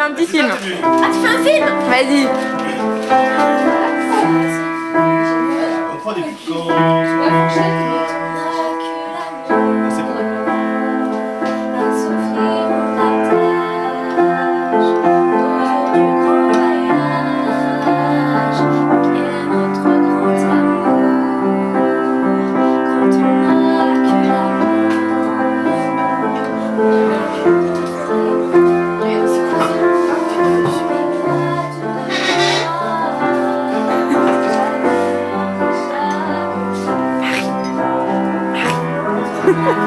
un petit film. Ah, tu fais un film? Vas-y. On prend des petites Ouais, fourchette. C'est bon. Ha